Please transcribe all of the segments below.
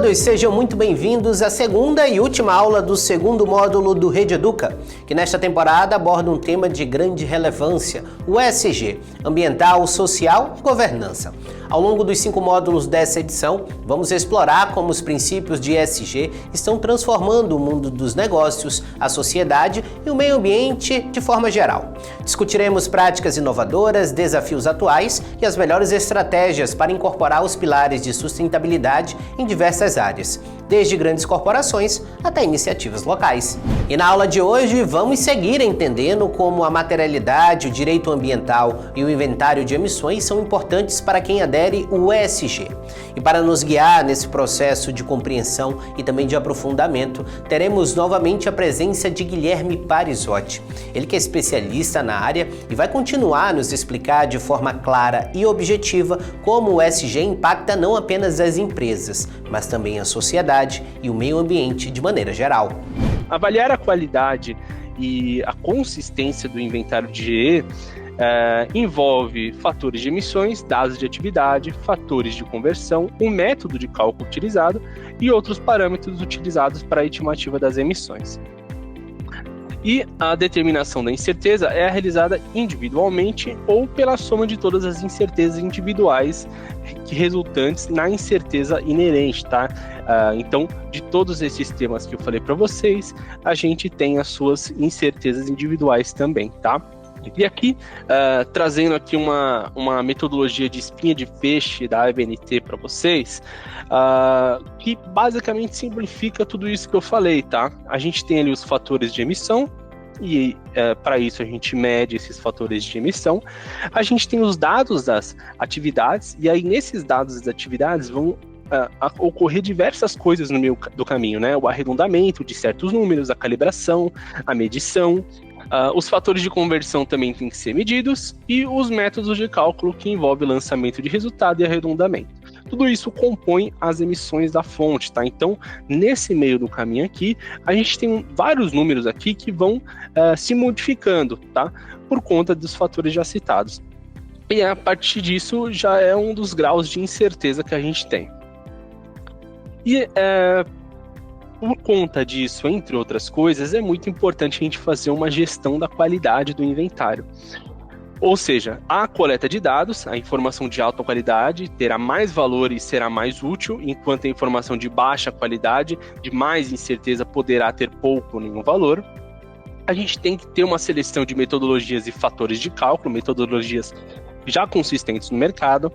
todos, sejam muito bem-vindos à segunda e última aula do segundo módulo do Rede Educa, que nesta temporada aborda um tema de grande relevância, o ESG, Ambiental, Social e Governança. Ao longo dos 5 módulos dessa edição, vamos explorar como os princípios de ESG estão transformando o mundo dos negócios, a sociedade e o meio ambiente de forma geral. Discutiremos práticas inovadoras, desafios atuais e as melhores estratégias para incorporar os pilares de sustentabilidade em diversas áreas, desde grandes corporações até iniciativas locais. E na aula de hoje vamos seguir entendendo como a materialidade, o direito ambiental e o inventário de emissões são importantes para quem adere o ESG. E para nos guiar nesse processo de compreensão e também de aprofundamento, teremos novamente a presença de Guilherme Parizotti. Ele que é especialista na área e vai continuar a nos explicar de forma clara e objetiva como o ESG impacta não apenas as empresas, mas também a sociedade e o meio ambiente de maneira geral. Avaliar a qualidade e a consistência do inventário de GE envolve fatores de emissões, dados de atividade, fatores de conversão, o método de cálculo utilizado e outros parâmetros utilizados para a estimativa das emissões. E a determinação da incerteza é realizada individualmente ou pela soma de todas as incertezas individuais resultantes na incerteza inerente, tá? Então, de todos esses temas que eu falei para vocês, a gente tem as suas incertezas individuais também, tá? E aqui, trazendo aqui uma metodologia de espinha de peixe da ABNT para vocês, que basicamente simplifica tudo isso que eu falei, tá? A gente tem ali os fatores de emissão, e para isso a gente mede esses fatores de emissão. A gente tem os dados das atividades, e aí nesses dados das atividades vão ocorrer diversas coisas no meio do caminho, né? O arredondamento de certos números, a calibração, a medição. Os fatores de conversão também têm que ser medidos e os métodos de cálculo que envolvem lançamento de resultado e arredondamento. Tudo isso compõe as emissões da fonte, tá? Então, nesse meio do caminho aqui, a gente tem vários números aqui que vão se modificando, tá? Por conta dos fatores já citados. E a partir disso já é um dos graus de incerteza que a gente tem. E por conta disso, entre outras coisas, é muito importante a gente fazer uma gestão da qualidade do inventário. Ou seja, a coleta de dados, a informação de alta qualidade, terá mais valor e será mais útil, enquanto a informação de baixa qualidade, de mais incerteza, poderá ter pouco ou nenhum valor. A gente tem que ter uma seleção de metodologias e fatores de cálculo, metodologias já consistentes no mercado.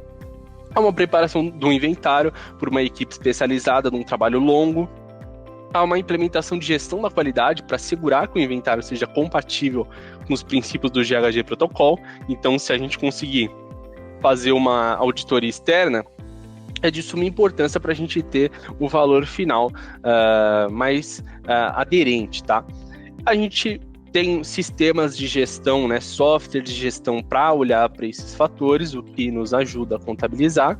Há uma preparação do inventário por uma equipe especializada num trabalho longo. Há uma implementação de gestão da qualidade para assegurar que o inventário seja compatível com os princípios do GHG Protocol. Então, se a gente conseguir fazer uma auditoria externa, é de suma importância para a gente ter o valor final mais aderente, tá? A gente tem sistemas de gestão, né, software de gestão para olhar para esses fatores, o que nos ajuda a contabilizar.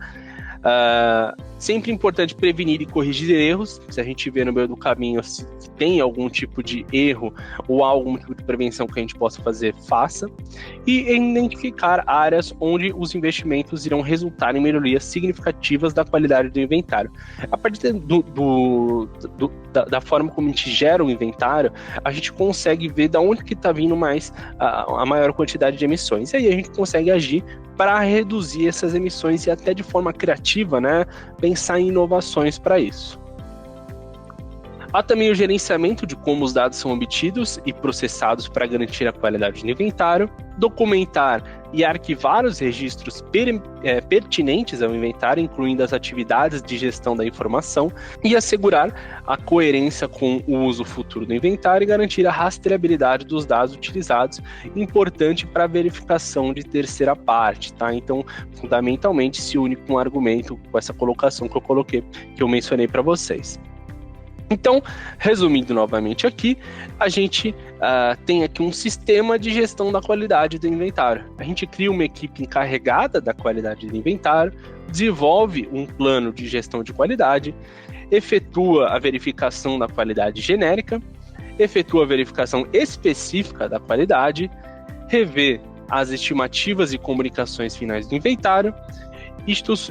Sempre importante prevenir e corrigir erros. Se a gente vê no meio do caminho se tem algum tipo de erro ou algum tipo de prevenção que a gente possa fazer, faça. E identificar áreas onde os investimentos irão resultar em melhorias significativas da qualidade do inventário. A partir da forma como a gente gera o inventário, a gente consegue ver de onde que está vindo mais a maior quantidade de emissões. E aí a gente consegue agir para reduzir essas emissões e até de forma criativa, né, pensar em inovações para isso. Há também o gerenciamento de como os dados são obtidos e processados para garantir a qualidade do inventário, documentar e arquivar os registros pertinentes ao inventário, incluindo as atividades de gestão da informação, e assegurar a coerência com o uso futuro do inventário e garantir a rastreabilidade dos dados utilizados, importante para a verificação de terceira parte, tá? Então, fundamentalmente, se une com um argumento, com essa colocação que eu coloquei, que eu mencionei para vocês. Então, resumindo novamente aqui, a gente tem aqui um sistema de gestão da qualidade do inventário. A gente cria uma equipe encarregada da qualidade do inventário, desenvolve um plano de gestão de qualidade, efetua a verificação da qualidade genérica, efetua a verificação específica da qualidade, revê as estimativas e comunicações finais do inventário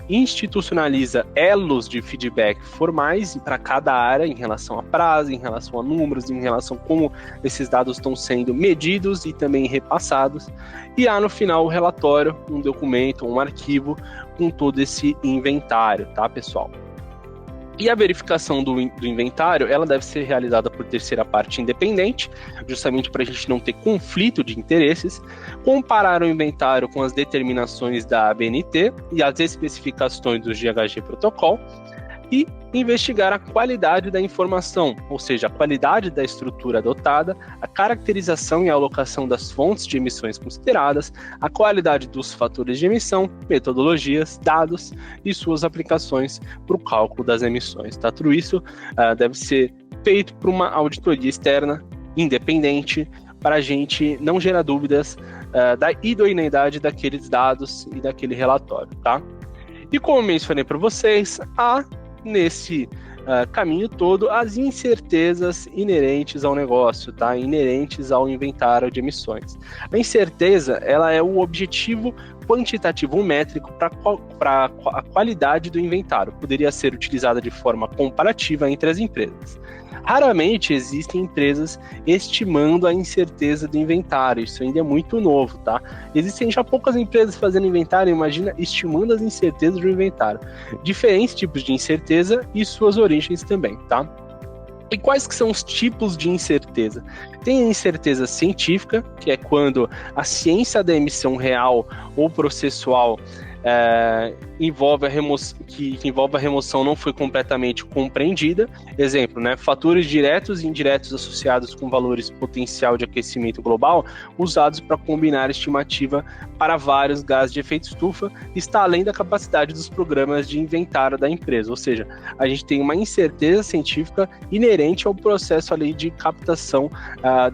institucionaliza elos de feedback formais para cada área em relação a prazo, em relação a números, em relação a como esses dados estão sendo medidos e também repassados. E há no final o relatório, um documento, um arquivo com todo esse inventário, tá, pessoal? E a verificação do inventário, ela deve ser realizada por terceira parte independente, justamente para a gente não ter conflito de interesses, comparar o inventário com as determinações da ABNT e as especificações do GHG Protocol, e investigar a qualidade da informação, ou seja, a qualidade da estrutura adotada, a caracterização e alocação das fontes de emissões consideradas, a qualidade dos fatores de emissão, metodologias, dados e suas aplicações para o cálculo das emissões. Tá? Tudo isso deve ser feito por uma auditoria externa, independente, para a gente não gerar dúvidas da idoneidade daqueles dados e daquele relatório. Tá? E como mencionei para vocês, nesse caminho todo, as incertezas inerentes ao negócio, tá? Inerentes ao inventário de emissões. A incerteza, ela é o objetivo quantitativo métrico para a qualidade do inventário. Poderia ser utilizada de forma comparativa entre as empresas. Raramente existem empresas estimando a incerteza do inventário, isso ainda é muito novo, tá? Existem já poucas empresas fazendo inventário, imagina, estimando as incertezas do inventário. Diferentes tipos de incerteza e suas origens também, tá? E quais que são os tipos de incerteza? Tem a incerteza científica, que é quando a ciência da emissão real ou processual envolve a remoção não foi completamente compreendida. Exemplo, né, fatores diretos e indiretos associados com valores potencial de aquecimento global usados para combinar a estimativa para vários gases de efeito estufa está além da capacidade dos programas de inventário da empresa. Ou seja, a gente tem uma incerteza científica inerente ao processo ali de captação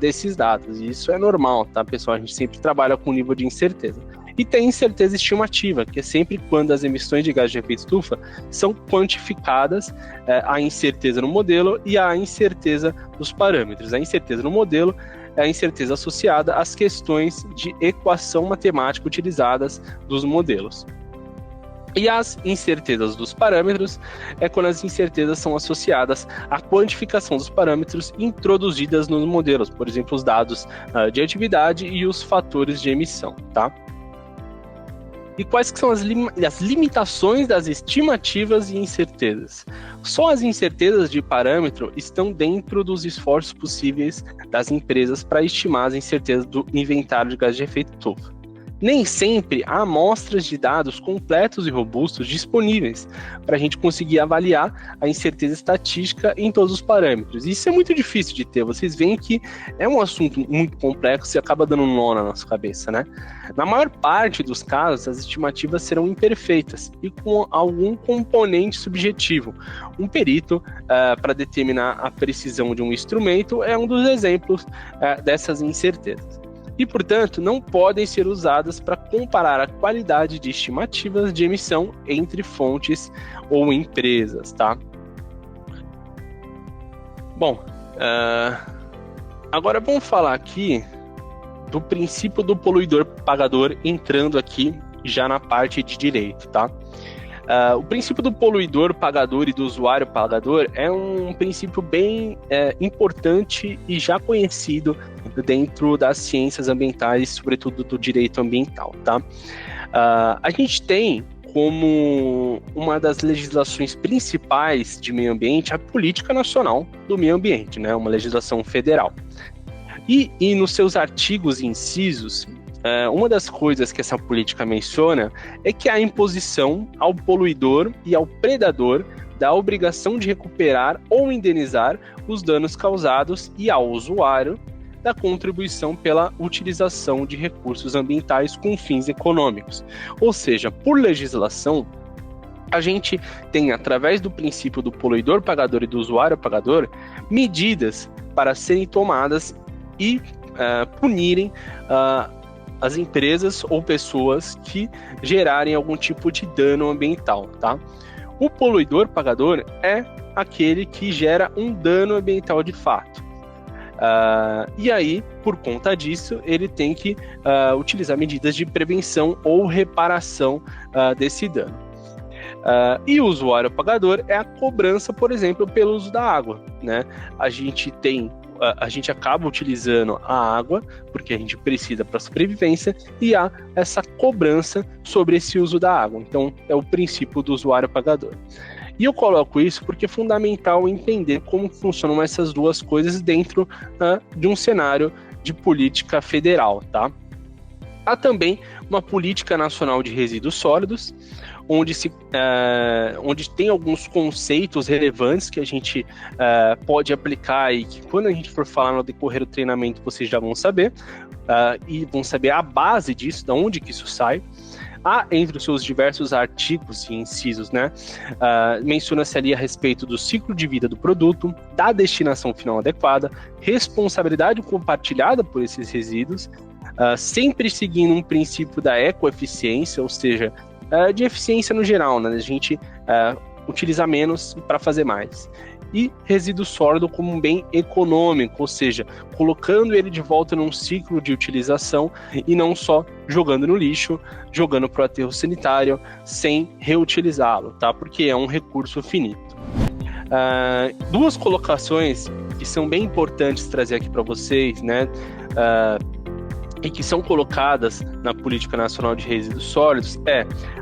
desses dados. E isso é normal, tá, pessoal? A gente sempre trabalha com nível de incerteza. E tem incerteza estimativa, que é sempre quando as emissões de gás de efeito estufa são quantificadas, a incerteza no modelo e a incerteza dos parâmetros. A incerteza no modelo é a incerteza associada às questões de equação matemática utilizadas dos modelos. E as incertezas dos parâmetros é quando as incertezas são associadas à quantificação dos parâmetros introduzidas nos modelos, por exemplo, os dados de atividade e os fatores de emissão, tá? E quais que são as limitações das estimativas e incertezas? Só as incertezas de parâmetro estão dentro dos esforços possíveis das empresas para estimar as incertezas do inventário de gases de efeito estufa. Nem sempre há amostras de dados completos e robustos disponíveis para a gente conseguir avaliar a incerteza estatística em todos os parâmetros. Isso é muito difícil de ter. Vocês veem que é um assunto muito complexo e acaba dando um nó na nossa cabeça, né? Na maior parte dos casos, as estimativas serão imperfeitas e com algum componente subjetivo. Um perito, para determinar a precisão de um instrumento, é um dos exemplos dessas incertezas. E, portanto, não podem ser usadas para comparar a qualidade de estimativas de emissão entre fontes ou empresas, tá? Bom, agora vamos falar aqui do princípio do poluidor-pagador, entrando aqui já na parte de direito, tá? O princípio do poluidor-pagador e do usuário-pagador é um princípio bem importante e já conhecido dentro das ciências ambientais, sobretudo do direito ambiental, tá? A gente tem como uma das legislações principais de meio ambiente a Política Nacional do Meio Ambiente, né? Uma legislação federal. E nos seus artigos e incisos, uma das coisas que essa política menciona é que a imposição ao poluidor e ao predador da obrigação de recuperar ou indenizar os danos causados e ao usuário da contribuição pela utilização de recursos ambientais com fins econômicos. Ou seja, por legislação, a gente tem, através do princípio do poluidor-pagador e do usuário-pagador, medidas para serem tomadas e punirem as empresas ou pessoas que gerarem algum tipo de dano ambiental, tá? O poluidor-pagador é aquele que gera um dano ambiental de fato. E aí, por conta disso, ele tem que utilizar medidas de prevenção ou reparação desse dano. E o usuário pagador é a cobrança, por exemplo, pelo uso da água, né? A gente acaba utilizando a água porque a gente precisa para a sobrevivência e há essa cobrança sobre esse uso da água. Então, é o princípio do usuário pagador. E eu coloco isso porque é fundamental entender como funcionam essas duas coisas dentro de um cenário de política federal, tá? Há também uma política nacional de resíduos sólidos, onde tem alguns conceitos relevantes que a gente pode aplicar e que quando a gente for falar no decorrer do treinamento vocês já vão saber, e vão saber a base disso, de onde que isso sai. Há entre os seus diversos artigos e incisos, né, menciona-se ali a respeito do ciclo de vida do produto, da destinação final adequada, responsabilidade compartilhada por esses resíduos, sempre seguindo um princípio da ecoeficiência, ou seja, de eficiência no geral, né, a gente utilizar menos para fazer mais. E resíduo sólido como um bem econômico, ou seja, colocando ele de volta num ciclo de utilização e não só jogando no lixo, jogando para o aterro sanitário, sem reutilizá-lo, tá? Porque é um recurso finito. Duas colocações que são bem importantes trazer aqui para vocês, né? E que são colocadas na Política Nacional de Resíduos Sólidos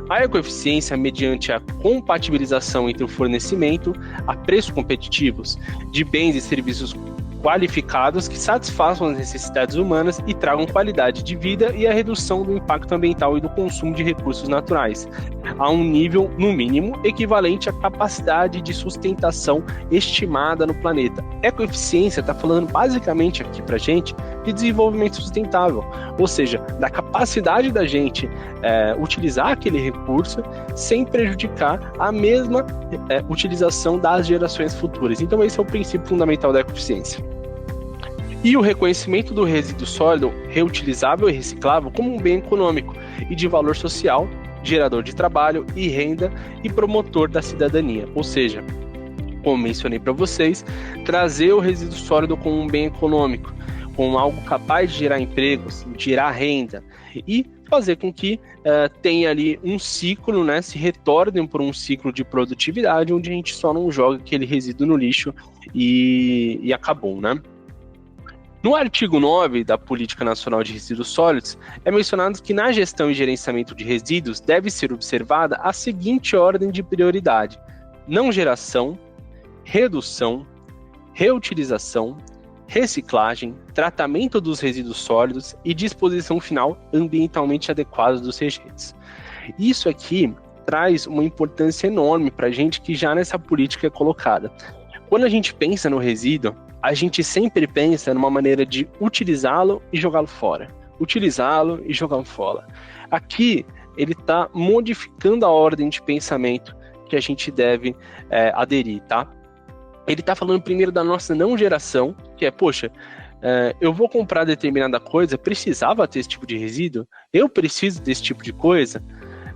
a ecoeficiência mediante a compatibilização entre o fornecimento a preços competitivos de bens e serviços qualificados que satisfaçam as necessidades humanas e tragam qualidade de vida e a redução do impacto ambiental e do consumo de recursos naturais, a um nível, no mínimo, equivalente à capacidade de sustentação estimada no planeta. Ecoeficiência está falando basicamente aqui para a gente de desenvolvimento sustentável, ou seja, da capacidade da gente utilizar aquele recurso sem prejudicar a mesma utilização das gerações futuras. Então esse é o princípio fundamental da ecoeficiência. E o reconhecimento do resíduo sólido reutilizável e reciclável como um bem econômico e de valor social, gerador de trabalho e renda e promotor da cidadania, ou seja, como mencionei para vocês, trazer o resíduo sólido como um bem econômico, como algo capaz de gerar empregos, gerar renda e fazer com que tenha ali um ciclo, né, se retornem por um ciclo de produtividade onde a gente só não joga aquele resíduo no lixo e acabou, né? No artigo 9 da Política Nacional de Resíduos Sólidos, é mencionado que na gestão e gerenciamento de resíduos deve ser observada a seguinte ordem de prioridade: não geração, redução, reutilização, reciclagem, tratamento dos resíduos sólidos e disposição final ambientalmente adequada dos rejeitos. Isso aqui traz uma importância enorme para a gente que já nessa política é colocada. Quando a gente pensa no resíduo, a gente sempre pensa numa maneira de utilizá-lo e jogá-lo fora. Utilizá-lo e jogá-lo fora. Aqui, ele está modificando a ordem de pensamento que a gente deve aderir, tá? Ele está falando primeiro da nossa não geração, que é, poxa, eu vou comprar determinada coisa, precisava ter esse tipo de resíduo? Eu preciso desse tipo de coisa?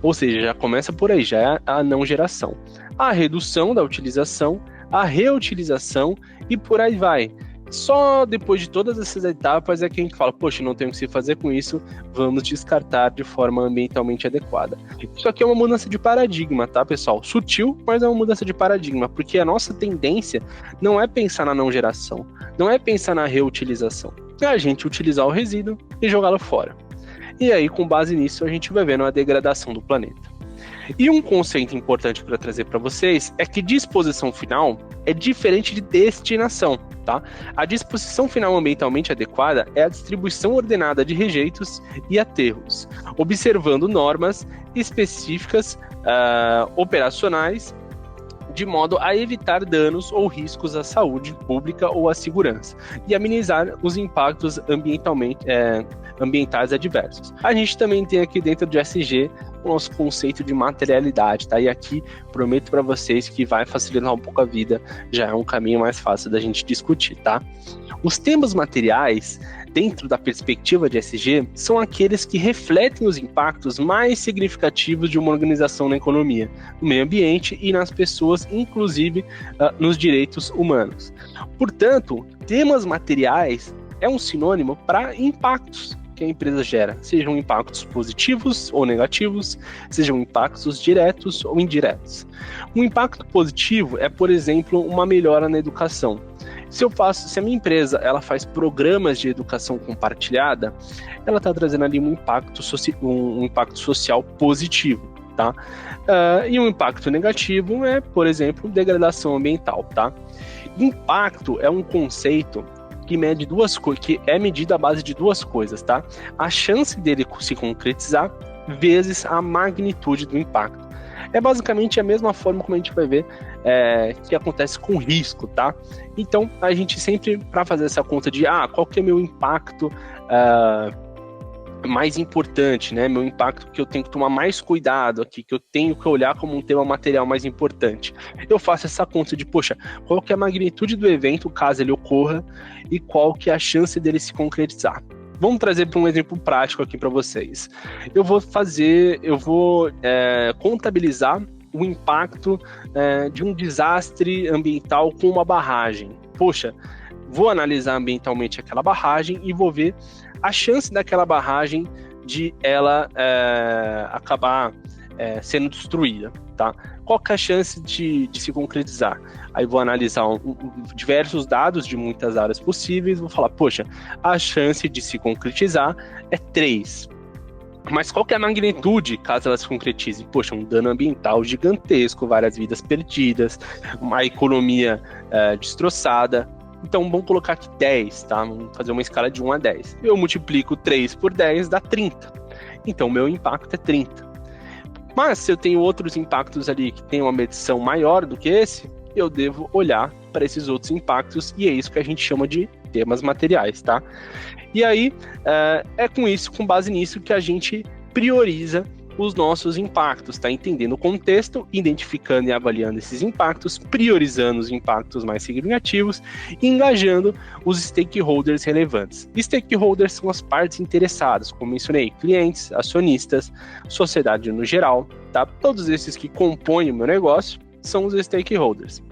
Ou seja, já começa por aí, já é a não geração. A redução da utilização, a reutilização e por aí vai. Só depois de todas essas etapas é que a gente fala, poxa, não tem o que se fazer com isso, vamos descartar de forma ambientalmente adequada. Isso aqui é uma mudança de paradigma, tá, pessoal? Sutil, mas é uma mudança de paradigma, porque a nossa tendência não é pensar na não geração, não é pensar na reutilização, é a gente utilizar o resíduo e jogá-lo fora. E aí, com base nisso, a gente vai vendo a degradação do planeta. E um conceito importante para trazer para vocês é que disposição final é diferente de destinação, tá? A disposição final ambientalmente adequada é a distribuição ordenada de rejeitos e aterros, observando normas específicas operacionais de modo a evitar danos ou riscos à saúde pública ou à segurança e amenizar os impactos ambientais adversos. A gente também tem aqui dentro do ESG o nosso conceito de materialidade, tá? E aqui prometo para vocês que vai facilitar um pouco a vida, já é um caminho mais fácil da gente discutir, tá? Os temas materiais, dentro da perspectiva de ESG, são aqueles que refletem os impactos mais significativos de uma organização na economia, no meio ambiente e nas pessoas, inclusive nos direitos humanos. Portanto, temas materiais é um sinônimo para impactos. que a empresa gera, sejam impactos positivos ou negativos, sejam impactos diretos ou indiretos. Um impacto positivo é, por exemplo, uma melhora na educação. Se a minha empresa ela faz programas de educação compartilhada, ela está trazendo ali um impacto social positivo, tá? E um impacto negativo é, por exemplo, degradação ambiental, tá? Impacto é um conceito que mede que é medido à base de duas coisas, tá? A chance dele se concretizar vezes a magnitude do impacto. É basicamente a mesma forma como a gente vai ver que acontece com risco, tá? Então, a gente sempre, para fazer essa conta de qual que é meu impacto mais importante, né? Meu impacto que eu tenho que tomar mais cuidado aqui, que eu tenho que olhar como um tema material mais importante. Eu faço essa conta de, qual que é a magnitude do evento, caso ele ocorra, e qual que é a chance dele se concretizar. Vamos trazer para um exemplo prático aqui para vocês. Eu vou contabilizar o impacto de um desastre ambiental com uma barragem. Vou analisar ambientalmente aquela barragem e vou ver a chance daquela barragem de ela acabar sendo destruída, tá? Qual que é a chance de se concretizar? Aí vou analisar diversos dados de muitas áreas possíveis, vou falar, a chance de se concretizar é 3. Mas qual que é a magnitude caso ela se concretize? Um dano ambiental gigantesco, várias vidas perdidas, uma economia destroçada. Então vamos colocar aqui 10, tá? Vamos fazer uma escala de 1 a 10. Eu multiplico 3 por 10, dá 30. Então meu impacto é 30. Mas se eu tenho outros impactos ali que tem uma medição maior do que esse, eu devo olhar para esses outros impactos, e é isso que a gente chama de temas materiais, tá? E aí, com base nisso, que a gente prioriza os nossos impactos, tá? Entendendo o contexto, identificando e avaliando esses impactos, priorizando os impactos mais significativos e engajando os stakeholders relevantes. Stakeholders são as partes interessadas, como mencionei, clientes, acionistas, sociedade no geral, tá? Todos esses que compõem o meu negócio são os stakeholders.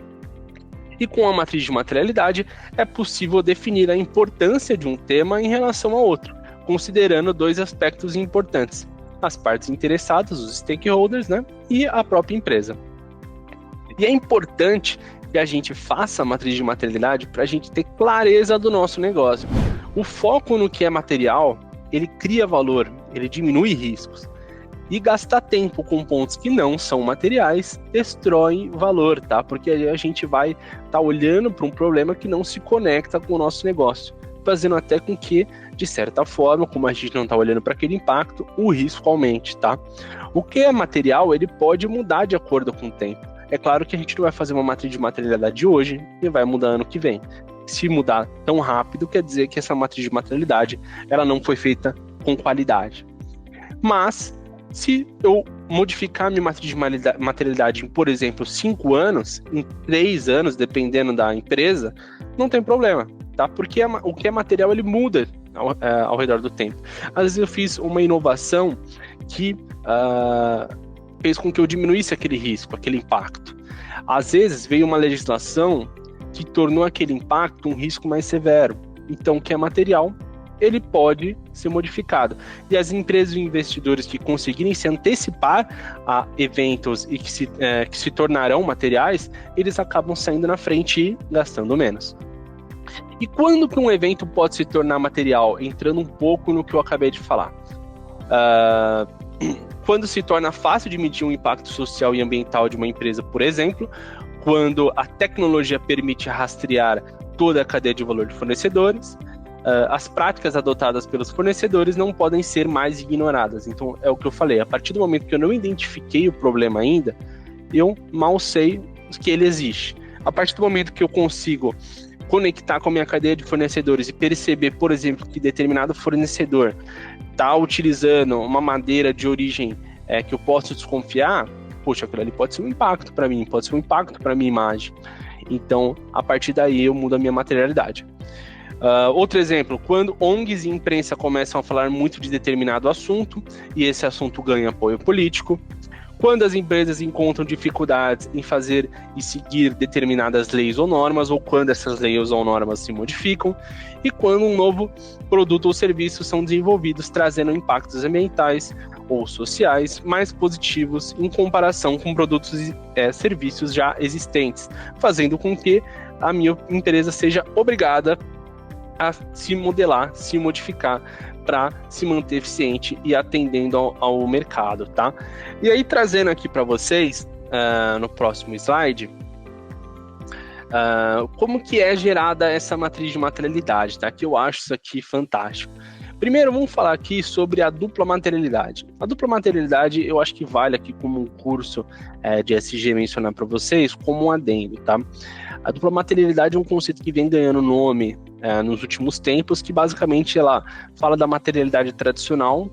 E com a matriz de materialidade, é possível definir a importância de um tema em relação a outro, considerando 2 aspectos importantes: as partes interessadas, os stakeholders, né, e a própria empresa. E é importante que a gente faça a matriz de materialidade para a gente ter clareza do nosso negócio. O foco no que é material, ele cria valor, ele diminui riscos. E gastar tempo com pontos que não são materiais destrói valor, tá? Porque a gente vai estar olhando para um problema que não se conecta com o nosso negócio, fazendo até com que, de certa forma, como a gente não está olhando para aquele impacto, o risco aumente, tá? O que é material, ele pode mudar de acordo com o tempo. É claro que a gente não vai fazer uma matriz de materialidade hoje e vai mudar ano que vem. Se mudar tão rápido, quer dizer que essa matriz de materialidade ela não foi feita com qualidade. Mas, se eu modificar minha matriz de materialidade em, por exemplo, 5 anos, em 3 anos, dependendo da empresa, não tem problema, tá? Porque o que é material, ele muda ao redor do tempo. Às vezes eu fiz uma inovação que fez com que eu diminuísse aquele risco, aquele impacto. Às vezes veio uma legislação que tornou aquele impacto um risco mais severo. Então, o que é material, ele pode ser modificado. E as empresas e investidores que conseguirem se antecipar a eventos e que se tornarão materiais, eles acabam saindo na frente e gastando menos. E quando que um evento pode se tornar material? Entrando um pouco no que eu acabei de falar. Quando se torna fácil de medir o impacto social e ambiental de uma empresa, por exemplo, quando a tecnologia permite rastrear toda a cadeia de valor de fornecedores, as práticas adotadas pelos fornecedores não podem ser mais ignoradas. Então, é o que eu falei, a partir do momento que eu não identifiquei o problema ainda, eu mal sei que ele existe. A partir do momento que eu consigo conectar com a minha cadeia de fornecedores e perceber, por exemplo, que determinado fornecedor está utilizando uma madeira de origem que eu posso desconfiar, aquilo ali pode ser um impacto para mim, pode ser um impacto para a minha imagem. Então, a partir daí, eu mudo a minha materialidade. Outro exemplo, quando ONGs e imprensa começam a falar muito de determinado assunto e esse assunto ganha apoio político, quando as empresas encontram dificuldades em fazer e seguir determinadas leis ou normas, ou quando essas leis ou normas se modificam, e quando um novo produto ou serviço são desenvolvidos trazendo impactos ambientais ou sociais mais positivos em comparação com produtos e serviços já existentes, fazendo com que a minha empresa seja obrigada a se modelar, se modificar para se manter eficiente e atendendo ao mercado, tá? E aí, trazendo aqui para vocês, no próximo slide, como que é gerada essa matriz de materialidade, tá? Que eu acho isso aqui fantástico. Primeiro, vamos falar aqui sobre a dupla materialidade. A dupla materialidade, eu acho que vale aqui como um curso de ESG mencionar para vocês, como um adendo, tá? A dupla materialidade é um conceito que vem ganhando nome nos últimos tempos, que basicamente ela fala da materialidade tradicional,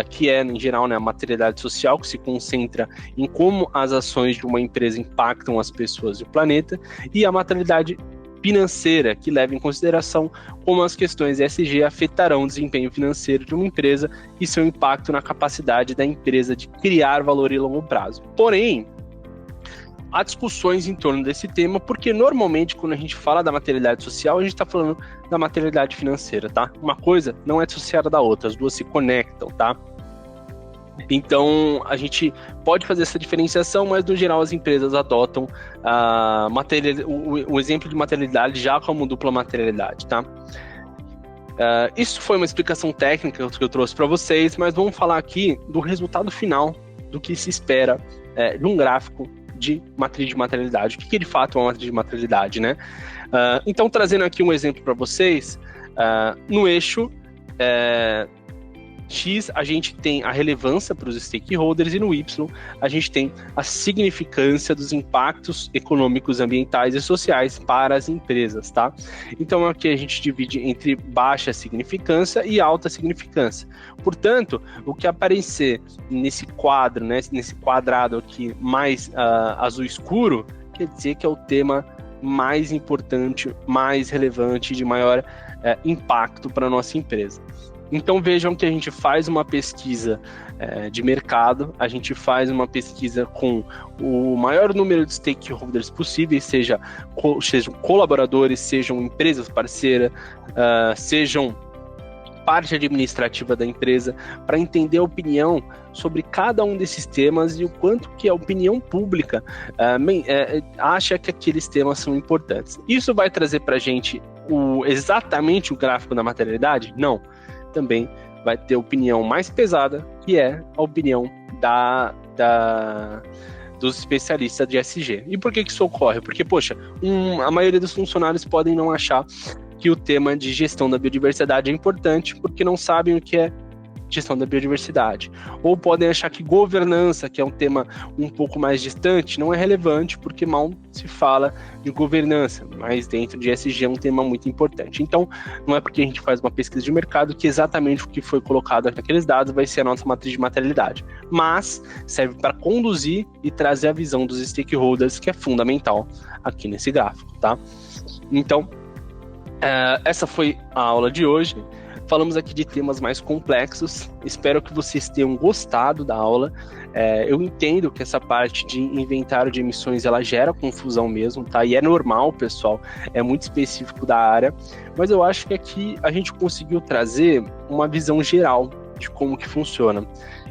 que é, em geral, né, a materialidade social, que se concentra em como as ações de uma empresa impactam as pessoas e o planeta, e a materialidade financeira, que leva em consideração como as questões ESG afetarão o desempenho financeiro de uma empresa e seu impacto na capacidade da empresa de criar valor em longo prazo. Porém, há discussões em torno desse tema, porque normalmente quando a gente fala da materialidade social, a gente está falando da materialidade financeira, tá? Uma coisa não é dissociada da outra, as duas se conectam, tá? Então, a gente pode fazer essa diferenciação, mas no geral as empresas adotam o exemplo de materialidade já como dupla materialidade, tá? Isso foi uma explicação técnica que eu trouxe para vocês, mas vamos falar aqui do resultado final, do que se espera de um gráfico de matriz de materialidade. O que de fato é uma matriz de materialidade, né? Então, trazendo aqui um exemplo para vocês, no eixo X, a gente tem a relevância para os stakeholders e no Y, a gente tem a significância dos impactos econômicos, ambientais e sociais para as empresas, tá? Então, aqui a gente divide entre baixa significância e alta significância. Portanto, o que aparecer nesse quadro, né, nesse quadrado aqui mais azul escuro, quer dizer que é o tema mais importante, mais relevante, de maior impacto para a nossa empresa. Então vejam que a gente faz uma pesquisa de mercado, a gente faz uma pesquisa com o maior número de stakeholders possíveis, sejam colaboradores, sejam empresas parceiras, sejam parte administrativa da empresa, para entender a opinião sobre cada um desses temas e o quanto que a opinião pública acha que aqueles temas são importantes. Isso vai trazer para a gente exatamente o gráfico da materialidade? Não. Também vai ter a opinião mais pesada, que é a opinião dos especialistas de ESG. E por que isso ocorre? Porque, poxa, a maioria dos funcionários podem não achar que o tema de gestão da biodiversidade é importante, porque não sabem o que é gestão da biodiversidade. Ou podem achar que governança, que é um tema um pouco mais distante, não é relevante, porque mal se fala de governança, mas dentro de ESG é um tema muito importante. Então, não é porque a gente faz uma pesquisa de mercado que exatamente o que foi colocado naqueles dados vai ser a nossa matriz de materialidade, mas serve para conduzir e trazer a visão dos stakeholders, que é fundamental aqui nesse gráfico, tá? Então, essa foi a aula de hoje. Falamos aqui de temas mais complexos, espero que vocês tenham gostado da aula. Eu entendo que essa parte de inventário de emissões, ela gera confusão mesmo, tá? E é normal, pessoal, é muito específico da área, mas eu acho que aqui a gente conseguiu trazer uma visão geral de como que funciona.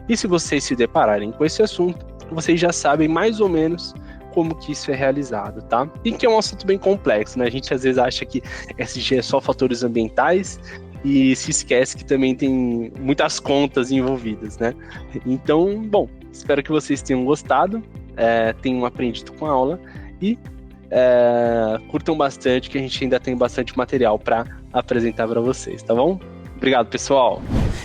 E se vocês se depararem com esse assunto, vocês já sabem mais ou menos como que isso é realizado, tá? E que é um assunto bem complexo, né? A gente às vezes acha que ESG é só fatores ambientais, e se esquece que também tem muitas contas envolvidas, né? Então, bom, espero que vocês tenham gostado, tenham aprendido com a aula e curtam bastante, que a gente ainda tem bastante material para apresentar para vocês, tá bom? Obrigado, pessoal!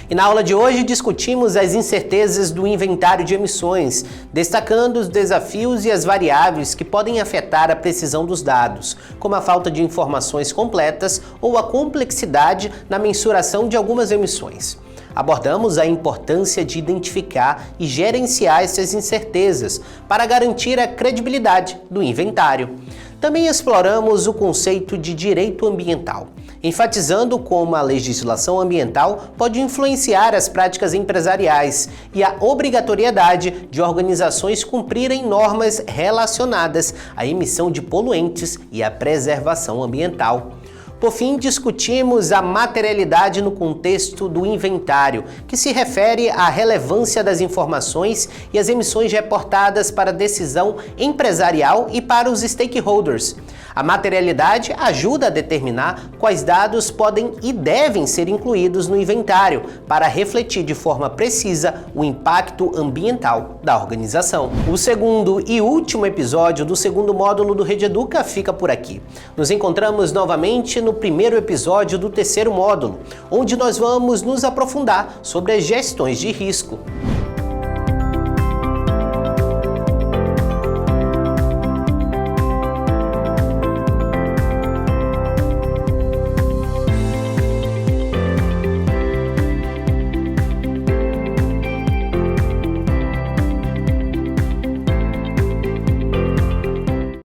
E na aula de hoje discutimos as incertezas do inventário de emissões, destacando os desafios e as variáveis que podem afetar a precisão dos dados, como a falta de informações completas ou a complexidade na mensuração de algumas emissões. Abordamos a importância de identificar e gerenciar essas incertezas para garantir a credibilidade do inventário. Também exploramos o conceito de direito ambiental enfatizando como a legislação ambiental pode influenciar as práticas empresariais e a obrigatoriedade de organizações cumprirem normas relacionadas à emissão de poluentes e à preservação ambiental. Por fim, discutimos a materialidade no contexto do inventário, que se refere à relevância das informações e as emissões reportadas para a decisão empresarial e para os stakeholders. A materialidade ajuda a determinar quais dados podem e devem ser incluídos no inventário para refletir de forma precisa o impacto ambiental da organização. O segundo e último episódio do segundo módulo do Rede Educa fica por aqui. Nos encontramos novamente no primeiro episódio do terceiro módulo, onde nós vamos nos aprofundar sobre as gestões de risco.